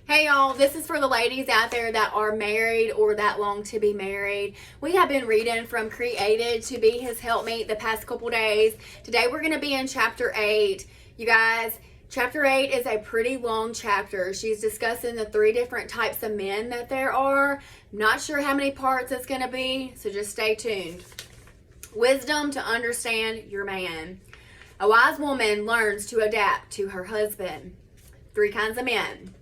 Hey y'all, this is for the ladies out there that are married or that long to be married. We have been reading from Created to Be His Helpmeet the past couple days. Today we're going to be in chapter 8. You guys, chapter 8 is a pretty long chapter. She's discussing the 3 different types of men that there are. I'm not sure how many parts it's going to be, so just stay tuned. Wisdom to understand your man. A wise woman learns to adapt to her husband. 3 kinds of men.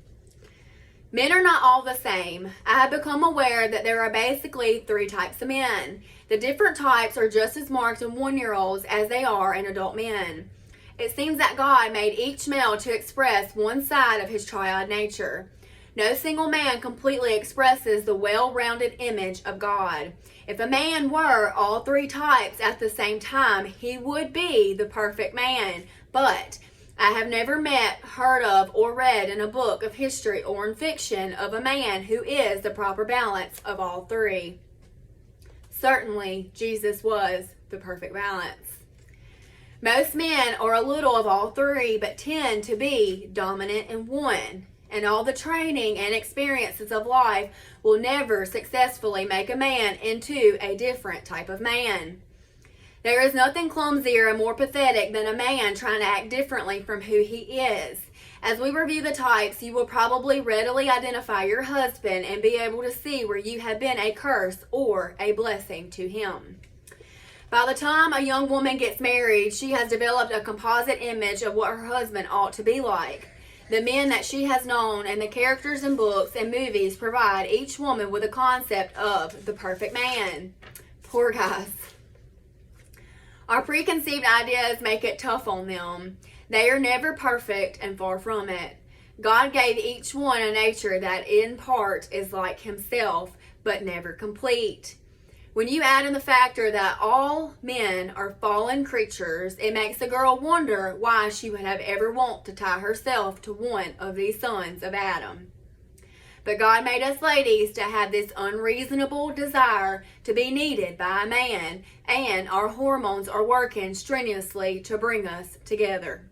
Men are not all the same. I have become aware that there are basically 3 types of men. The different types are just as marked in 1-year-olds as they are in adult men. It seems that God made each male to express one side of his triad nature. No single man completely expresses the well-rounded image of God. If a man were all 3 types at the same time, he would be the perfect man. But I have never met, heard of, or read in a book of history or in fiction of a man who is the proper balance of all 3. Certainly, Jesus was the perfect balance. Most men are a little of all 3, but tend to be dominant in one. And all the training and experiences of life will never successfully make a man into a different type of man. There is nothing clumsier and more pathetic than a man trying to act differently from who he is. As we review the types, you will probably readily identify your husband and be able to see where you have been a curse or a blessing to him. By the time a young woman gets married, she has developed a composite image of what her husband ought to be like. The men that she has known and the characters in books and movies provide each woman with a concept of the perfect man. Poor guys. Our preconceived ideas make it tough on them. They are never perfect and far from it. God gave each one a nature that in part is like himself, but never complete. When you add in the factor that all men are fallen creatures, it makes a girl wonder why she would have ever want to tie herself to one of these sons of Adam. But God made us ladies to have this unreasonable desire to be needed by a man, and our hormones are working strenuously to bring us together.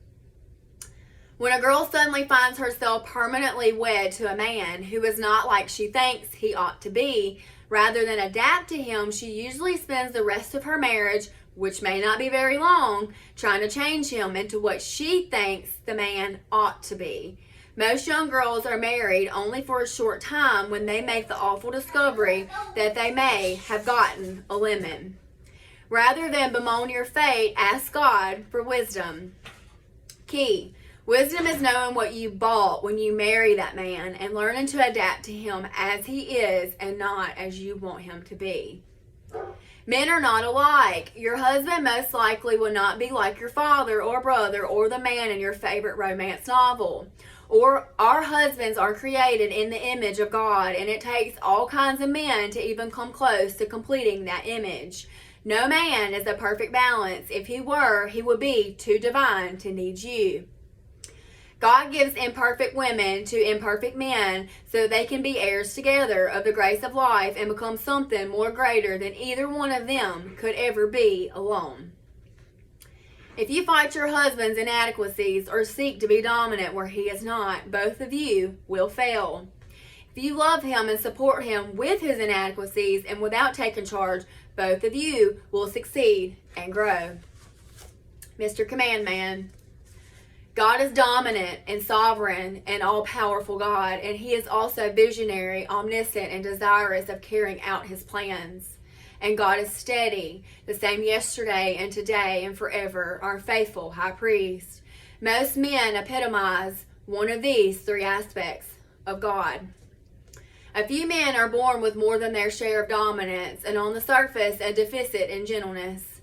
When a girl suddenly finds herself permanently wed to a man who is not like she thinks he ought to be, rather than adapt to him, she usually spends the rest of her marriage, which may not be very long, trying to change him into what she thinks the man ought to be. Most young girls are married only for a short time when they make the awful discovery that they may have gotten a lemon. Rather than bemoan your fate, ask God for wisdom. Key. Wisdom is knowing what you bought when you marry that man and learning to adapt to him as he is and not as you want him to be. Men are not alike. Your husband most likely will not be like your father or brother or the man in your favorite romance novel. Or our husbands are created in the image of God, and it takes all kinds of men to even come close to completing that image. No man is a perfect balance. If he were, he would be too divine to need you. God gives imperfect women to imperfect men so they can be heirs together of the grace of life and become something more greater than either one of them could ever be alone. If you fight your husband's inadequacies or seek to be dominant where he is not, both of you will fail. If you love him and support him with his inadequacies and without taking charge, both of you will succeed and grow. Mr. Command Man. God is dominant and sovereign and all-powerful God, and he is also visionary, omniscient, and desirous of carrying out his plans. And God is steady, the same yesterday and today and forever, our faithful high priest. Most men epitomize one of these 3 aspects of God. A few men are born with more than their share of dominance, and on the surface a deficit in gentleness.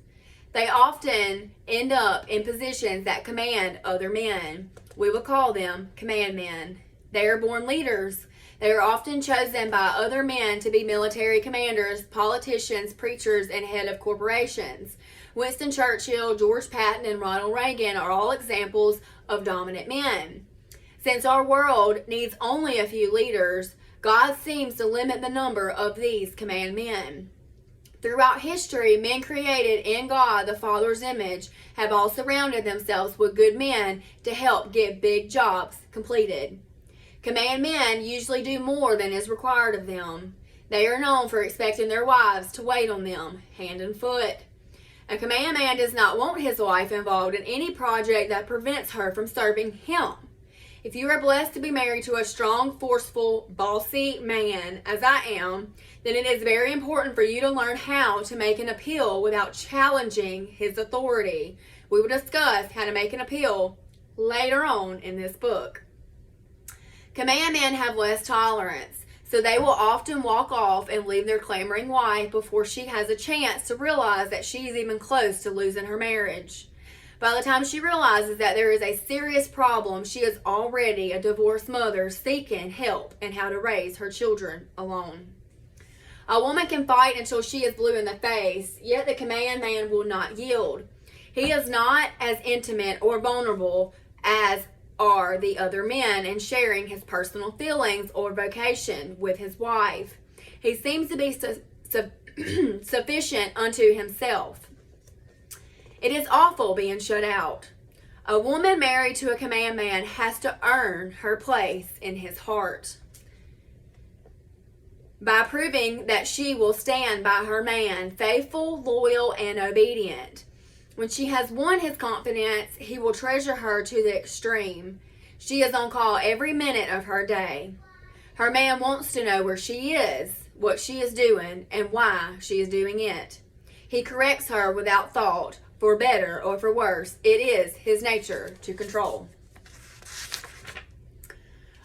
They often end up in positions that command other men. We would call them command men. They are born leaders. They are often chosen by other men to be military commanders, politicians, preachers, and head of corporations. Winston Churchill, George Patton, and Ronald Reagan are all examples of dominant men. Since our world needs only a few leaders, God seems to limit the number of these command men. Throughout history, men created in God the Father's image have all surrounded themselves with good men to help get big jobs completed. Command men usually do more than is required of them. They are known for expecting their wives to wait on them, hand and foot. A command man does not want his wife involved in any project that prevents her from serving him. If you are blessed to be married to a strong, forceful, bossy man, as I am, then it is very important for you to learn how to make an appeal without challenging his authority. We will discuss how to make an appeal later on in this book. Command men have less tolerance, so they will often walk off and leave their clamoring wife before she has a chance to realize that she's even close to losing her marriage. By the time she realizes that there is a serious problem, she is already a divorced mother seeking help and how to raise her children alone. A woman can fight until she is blue in the face, yet the command man will not yield. He is not as intimate or vulnerable as are the other men in sharing his personal feelings or vocation with his wife. He seems to be sufficient unto himself. It is awful being shut out. A woman married to a command man has to earn her place in his heart by proving that she will stand by her man, faithful, loyal, and obedient. When she has won his confidence, he will treasure her to the extreme. She is on call every minute of her day. Her man wants to know where she is, what she is doing, and why she is doing it. He corrects her without thought, for better or for worse. It is his nature to control.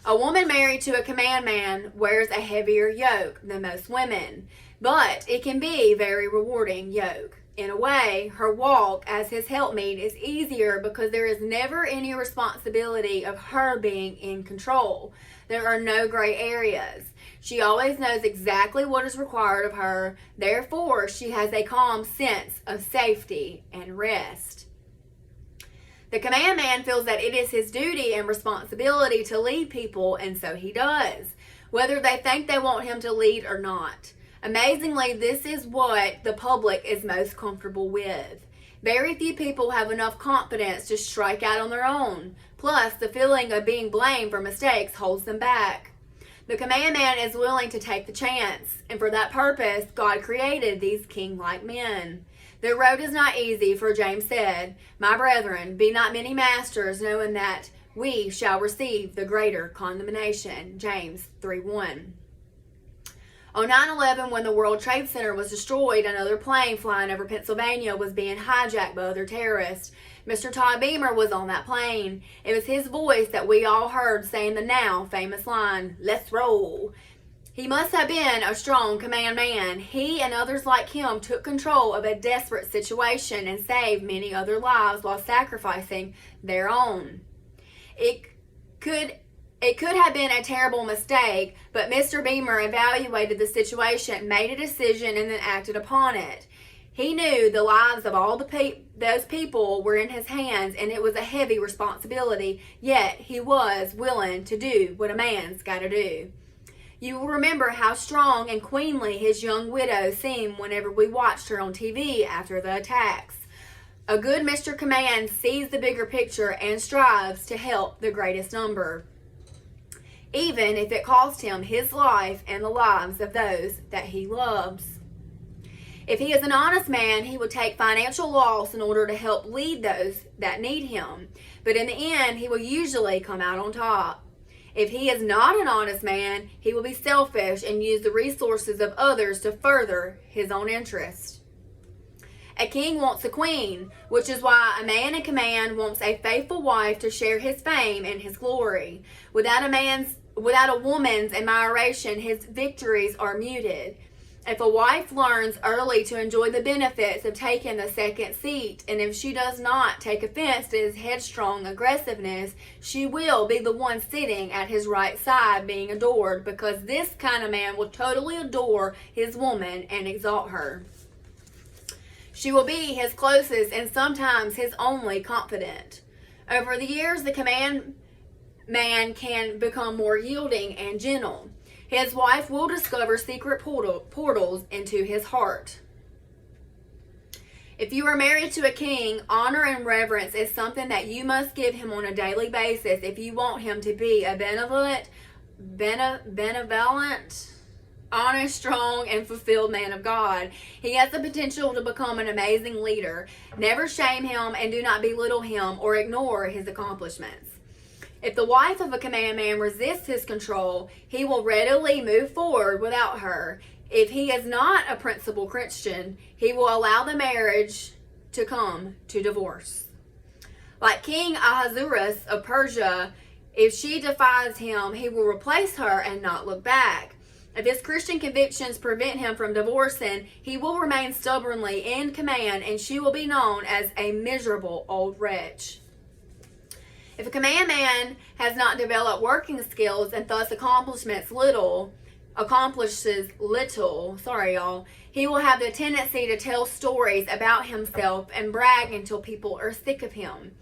A woman married to a command man wears a heavier yoke than most women, but it can be a very rewarding yoke. In a way, her walk as his helpmeet is easier because there is never any responsibility of her being in control. There are no gray areas. She always knows exactly what is required of her. Therefore, she has a calm sense of safety and rest. The command man feels that it is his duty and responsibility to lead people, and so he does, whether they think they want him to lead or not. Amazingly, this is what the public is most comfortable with. Very few people have enough confidence to strike out on their own. Plus, the feeling of being blamed for mistakes holds them back. The command man is willing to take the chance, and for that purpose, God created these king-like men. The road is not easy, for James said, "My brethren, be not many masters, knowing that we shall receive the greater condemnation." James 3:1. On 9/11, when the World Trade Center was destroyed, another plane flying over Pennsylvania was being hijacked by other terrorists. Mr. Todd Beamer was on that plane. It was his voice that we all heard saying the now famous line, "Let's roll." He must have been a strong command man. He and others like him took control of a desperate situation and saved many other lives while sacrificing their own. It could have been a terrible mistake, but Mr. Beamer evaluated the situation, made a decision, and then acted upon it. He knew the lives of all those people were in his hands, and it was a heavy responsibility, yet he was willing to do what a man's got to do. You will remember how strong and queenly his young widow seemed whenever we watched her on TV after the attacks. A good Mr. Command sees the bigger picture and strives to help the greatest number, even if it cost him his life and the lives of those that he loves. If he is an honest man, he would take financial loss in order to help lead those that need him, but in the end, he will usually come out on top. If he is not an honest man, he will be selfish and use the resources of others to further his own interest. A king wants a queen, which is why a man in command wants a faithful wife to share his fame and his glory. Without a woman's admiration, his victories are muted. If a wife learns early to enjoy the benefits of taking the second seat, and if she does not take offense to his headstrong aggressiveness, she will be the one sitting at his right side being adored, because this kind of man will totally adore his woman and exalt her. She will be his closest and sometimes his only confidant. Over the years, the command man can become more yielding and gentle. His wife will discover secret portals into his heart. If you are married to a king, honor and reverence is something that you must give him on a daily basis if you want him to be a benevolent, benevolent, honest, strong, and fulfilled man of God. He has the potential to become an amazing leader. Never shame him and do not belittle him or ignore his accomplishments. If the wife of a command man resists his control, he will readily move forward without her. If he is not a principled Christian, he will allow the marriage to come to divorce. Like King Ahasuerus of Persia, if she defies him, he will replace her and not look back. If his Christian convictions prevent him from divorcing, he will remain stubbornly in command, and she will be known as a miserable old wretch. If a command man has not developed working skills and thus accomplishes little, he will have the tendency to tell stories about himself and brag until people are sick of him.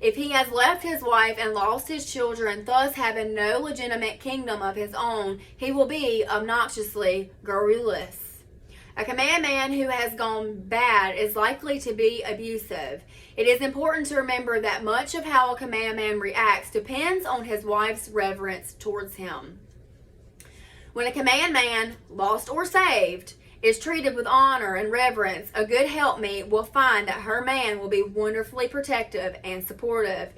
If he has left his wife and lost his children, thus having no legitimate kingdom of his own, he will be obnoxiously garrulous. A command man who has gone bad is likely to be abusive. It is important to remember that much of how a command man reacts depends on his wife's reverence towards him. When a command man, lost or saved, is treated with honor and reverence, a good helpmeet will find that her man will be wonderfully protective and supportive.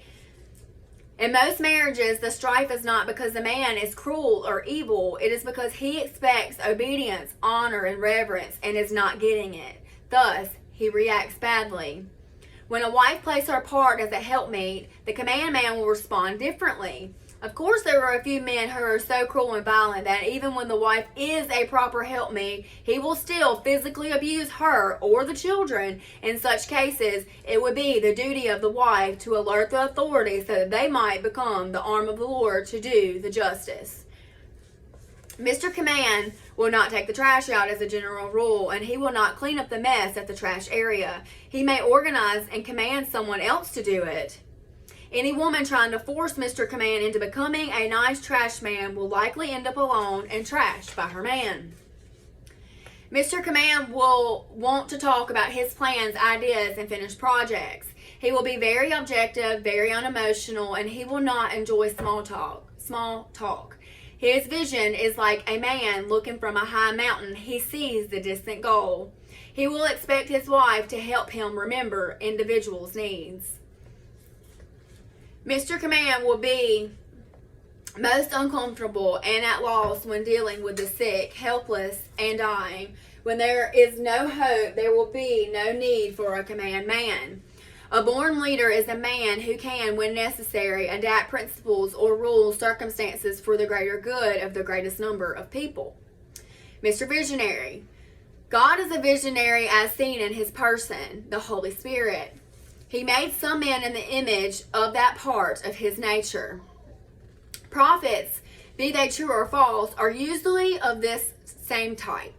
In most marriages, the strife is not because the man is cruel or evil. It is because he expects obedience, honor, and reverence and is not getting it. Thus, he reacts badly. When a wife plays her part as a helpmeet, the command man will respond differently. Of course, there are a few men who are so cruel and violent that even when the wife is a proper helpmeet, he will still physically abuse her or the children. In such cases, it would be the duty of the wife to alert the authorities so that they might become the arm of the Lord to do the justice. Mr. Command will not take the trash out as a general rule, and he will not clean up the mess at the trash area. He may organize and command someone else to do it. Any woman trying to force Mr. Command into becoming a nice trash man will likely end up alone and trashed by her man. Mr. Command will want to talk about his plans, ideas, and finished projects. He will be very objective, very unemotional, and he will not enjoy small talk. His vision is like a man looking from a high mountain. He sees the distant goal. He will expect his wife to help him remember individuals' needs. Mr. Command will be most uncomfortable and at loss when dealing with the sick, helpless, and dying. When there is no hope, there will be no need for a command man. A born leader is a man who can, when necessary, adapt principles or rules, circumstances for the greater good of the greatest number of people. Mr. Visionary. God is a visionary as seen in his person, the Holy Spirit. He made some men in the image of that part of his nature. Prophets, be they true or false, are usually of this same type.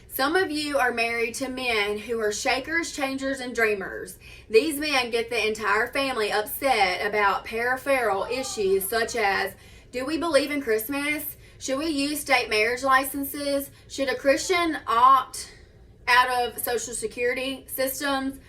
Some of you are married to men who are shakers, changers, and dreamers. These men get the entire family upset about peripheral issues such as, do we believe in Christmas? Should we use state marriage licenses? Should a Christian opt out of Social Security systems?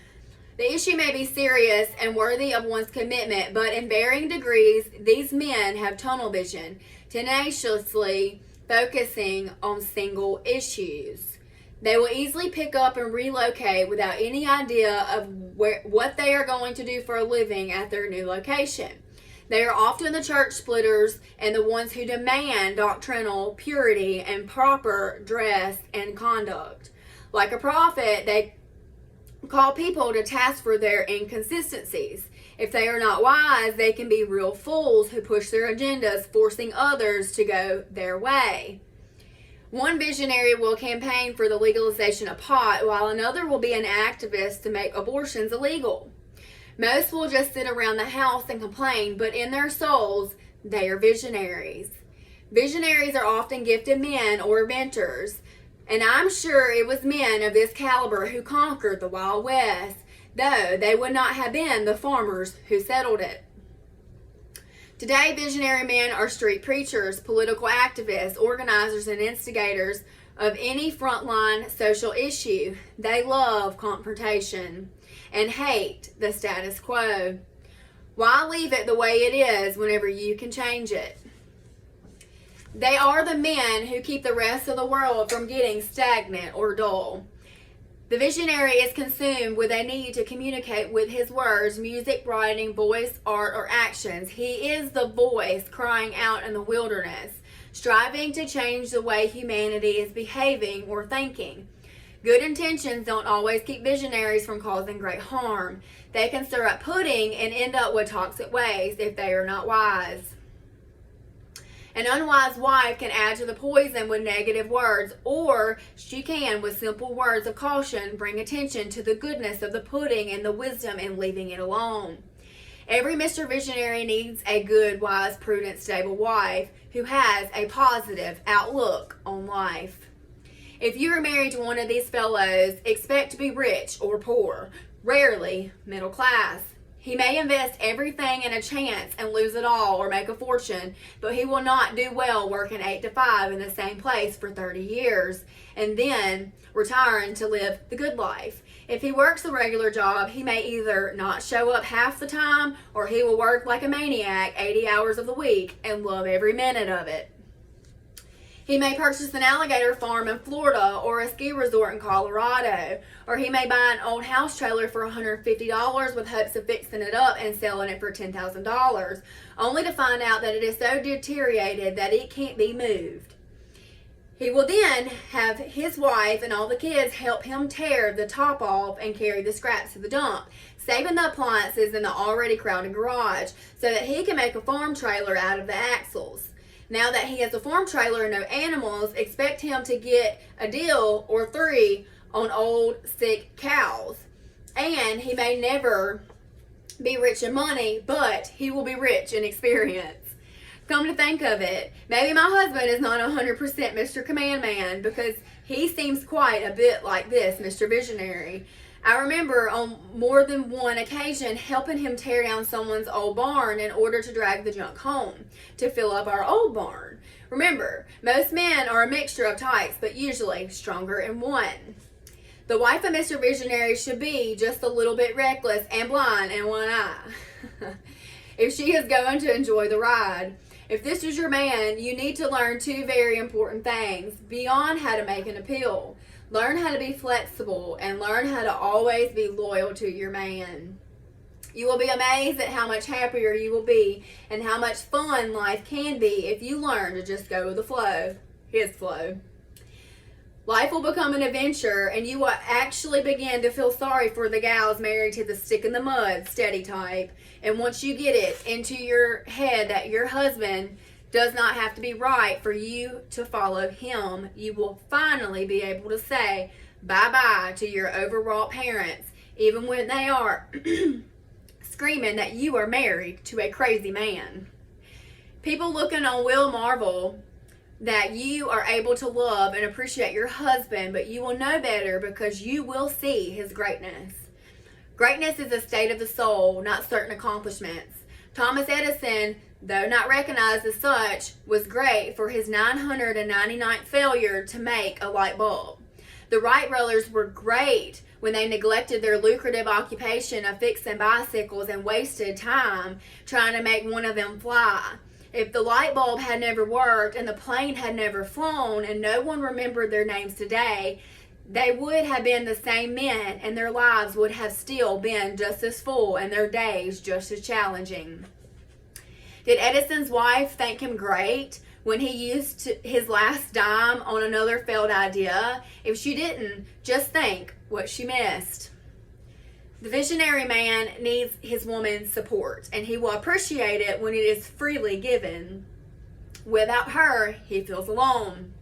The issue may be serious and worthy of one's commitment, but in varying degrees, these men have tunnel vision, tenaciously focusing on single issues. They will easily pick up and relocate without any idea of what they are going to do for a living at their new location. They are often the church splitters and the ones who demand doctrinal purity and proper dress and conduct. Like a prophet, they call people to task for their inconsistencies. If they are not wise, they can be real fools who push their agendas, forcing others to go their way. One visionary will campaign for the legalization of pot, while another will be an activist to make abortions illegal. Most will just sit around the house and complain, but in their souls, they are visionaries. Visionaries are often gifted men or inventors. And I'm sure it was men of this caliber who conquered the Wild West, though they would not have been the farmers who settled it. Today, visionary men are street preachers, political activists, organizers, and instigators of any frontline social issue. They love confrontation and hate the status quo. Why leave it the way it is whenever you can change it? They are the men who keep the rest of the world from getting stagnant or dull. The visionary is consumed with a need to communicate with his words, music, writing, voice, art, or actions. He is the voice crying out in the wilderness, striving to change the way humanity is behaving or thinking. Good intentions don't always keep visionaries from causing great harm. They can stir up pudding and end up with toxic ways if they are not wise. An unwise wife can add to the poison with negative words, or she can, with simple words of caution, bring attention to the goodness of the pudding and the wisdom in leaving it alone. Every Mr. Visionary needs a good, wise, prudent, stable wife who has a positive outlook on life. If you are married to one of these fellows, expect to be rich or poor, rarely middle class. He may invest everything in a chance and lose it all or make a fortune, but he will not do well working 8 to 5 in the same place for 30 years and then retiring to live the good life. If he works a regular job, he may either not show up half the time or he will work like a maniac 80 hours of the week and love every minute of it. He may purchase an alligator farm in Florida or a ski resort in Colorado, or he may buy an old house trailer for $150 with hopes of fixing it up and selling it for $10,000, only to find out that it is so deteriorated that it can't be moved. He will then have his wife and all the kids help him tear the top off and carry the scraps to the dump, saving the appliances in the already crowded garage so that he can make a farm trailer out of the axles. Now that he has a farm trailer and no animals, expect him to get a deal or 3 on old, sick cows. And he may never be rich in money, but he will be rich in experience. Come to think of it, maybe my husband is not 100% Mr. Command Man because he seems quite a bit like this Mr. Visionary. I remember on more than one occasion helping him tear down someone's old barn in order to drag the junk home to fill up our old barn. Remember, most men are a mixture of types, but usually stronger in one. The wife of Mr. Visionary should be just a little bit reckless and blind in one eye. If she is going to enjoy the ride. If this is your man, you need to learn 2 very important things beyond how to make an appeal. Learn how to be flexible and learn how to always be loyal to your man. You will be amazed at how much happier you will be and how much fun life can be if you learn to just go with the flow, his flow. Life will become an adventure and you will actually begin to feel sorry for the gals married to the stick in the mud, steady type. And once you get it into your head that your husband does not have to be right for you to follow him, you will finally be able to say bye-bye to your overwrought parents, even when they are screaming that you are married to a crazy man. People looking on will marvel that you are able to love and appreciate your husband, but you will know better because you will see his greatness. Greatness is a state of the soul, not certain accomplishments. Thomas Edison, though not recognized as such, was great for his 999th failure to make a light bulb. The Wright brothers were great when they neglected their lucrative occupation of fixing bicycles and wasted time trying to make one of them fly. If the light bulb had never worked and the plane had never flown and no one remembered their names today, they would have been the same men and their lives would have still been just as full and their days just as challenging. Did Edison's wife think him great when he used his last dime on another failed idea? If she didn't, just think what she missed. The visionary man needs his woman's support, and he will appreciate it when it is freely given. Without her, he feels alone.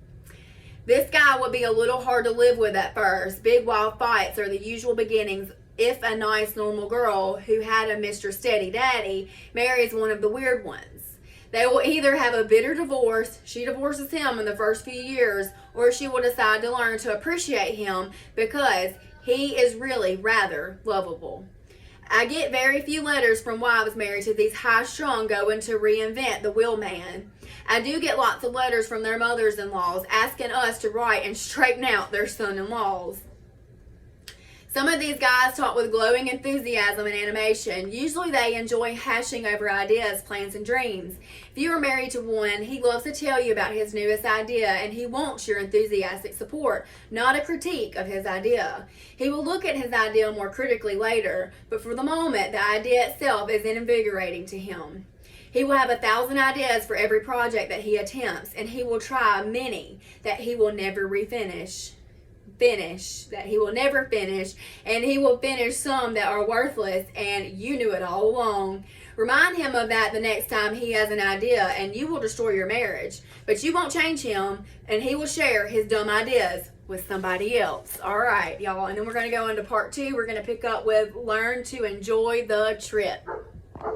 This guy would be a little hard to live with at first. Big wild fights are the usual beginnings if a nice normal girl who had a Mr. Steady Daddy marries one of the weird ones. They will either have a bitter divorce, she divorces him in the first few years, or she will decide to learn to appreciate him because he is really rather lovable. I get very few letters from wives married to these high-strung going to reinvent the will man. I do get lots of letters from their mothers-in-laws asking us to write and straighten out their son-in-laws. Some of these guys talk with glowing enthusiasm and animation. Usually they enjoy hashing over ideas, plans, and dreams. If you are married to one, he loves to tell you about his newest idea, and he wants your enthusiastic support, not a critique of his idea. He will look at his idea more critically later, but for the moment, the idea itself is invigorating to him. He will have 1,000 ideas for every project that he attempts, and he will try many that he will never finish, and he will finish some that are worthless, and you knew it all along. Remind him of that the next time he has an idea, and you will destroy your marriage. But you won't change him, and he will share his dumb ideas with somebody else. All right, y'all, and then we're going to go into part 2. We're going to pick up with learn to enjoy the trip.